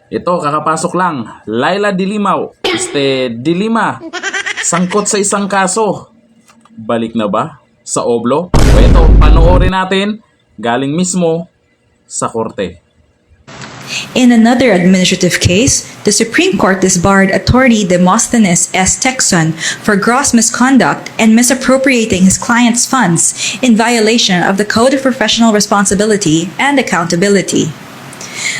Ito, kakapasok lang. Laila Dilimaw. Dilima. Sangkot sa isang kaso. Balik na ba sa oblo? O ito, panoorin natin. Galing mismo sa korte. In another administrative case, the Supreme Court disbarred attorney Demosthenes S. Texon for gross misconduct and misappropriating his client's funds in violation of the Code of Professional Responsibility and Accountability.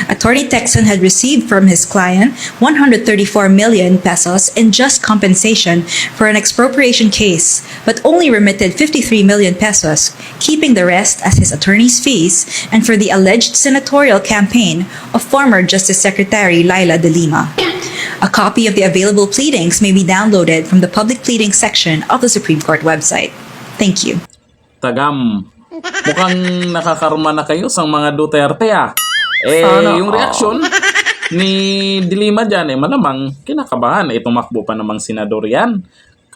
Attorney Texon had received from his client 134 million pesos in just compensation for an expropriation case, but only remitted 53 million pesos, keeping the rest as his attorney's fees and for the alleged senatorial campaign of former Justice Secretary Laila De Lima. A copy of the available pleadings may be downloaded from the public pleadings section of the Supreme Court website. Thank you. Tagam, mukhang nakakarma na kayo sa mga Duterte ah. Yung reaksyon ni Dilima dyan, malamang kinakabahan. Tumakbo pa namang senador yan.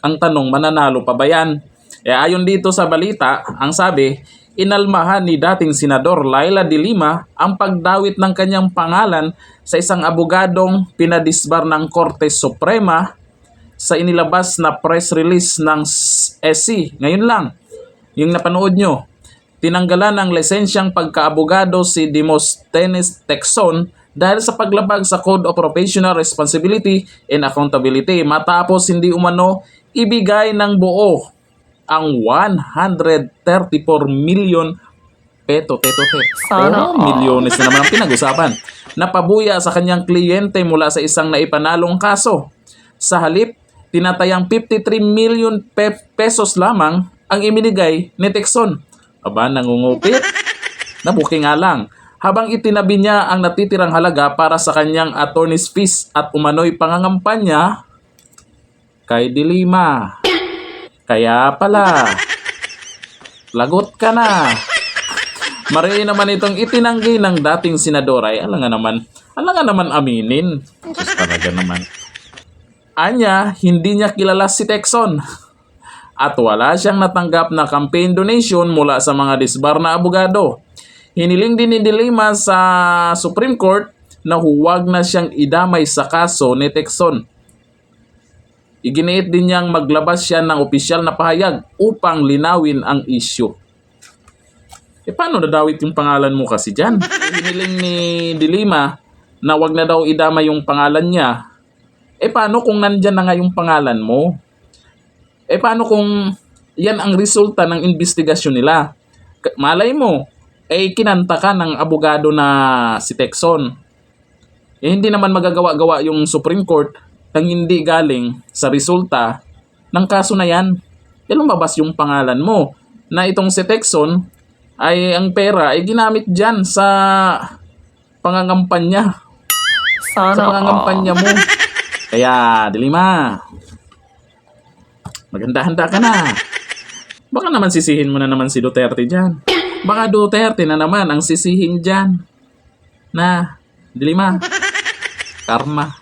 Ang tanong, mananalo pa ba yan? Ayon dito sa balita, ang sabi, inalmahan ni dating senador Laila Dilima ang pagdawit ng kanyang pangalan sa isang abogadong pinadisbar ng Korte Suprema sa inilabas na press release ng SC. Ngayon lang, yung napanood nyo. Tinanggalan ng lisensyang pagkaabogado si Demosthenes Texon dahil sa paglabag sa Code of Professional Responsibility and Accountability matapos hindi umano ibigay ng buo ang 134 million milyones na naman ang pinag-usapan na pabuya sa kanyang kliyente mula sa isang naipanalong kaso. Sa halip, tinatayang 53 million pesos lamang ang iminigay ni Texon. Aba, nangungupit. Nabuki nga lang. Habang itinabi niya ang natitirang halaga para sa kanyang attorney's fees at umano'y pangangampanya kay Dilima. Kaya pala, lagot ka na. Mariin naman itong itinanggi ng dating senador ay alangan naman aminin. Diyos talaga naman. Anya, hindi niya kilala si Texon. At wala siyang natanggap na campaign donation mula sa mga disbar na abogado. Hiniling din ni Dilima sa Supreme Court na huwag na siyang idamay sa kaso ni Texon. Iginiit din niyang maglabas siya ng opisyal na pahayag upang linawin ang issue. Paano nadawit yung pangalan mo kasi dyan? Hiniling ni Dilima na wag na daw idamay yung pangalan niya. Paano kung nandyan na nga yung pangalan mo? Paano kung yan ang resulta ng investigasyon nila? Malay mo, kinanta ka ng abogado na si Texon. Hindi naman magagawa-gawa yung Supreme Court nang hindi galing sa resulta ng kaso na yan. Lumabas yung pangalan mo na itong si Texon ay ang pera ay ginamit dyan sa pangangampanya. Sa pangangampanya mo. Kaya, Dilima, maganda-handa ka na. Baka naman sisihin mo na naman si Duterte dyan. Baka Duterte na naman ang sisihin dyan. Na, Dilima, karma.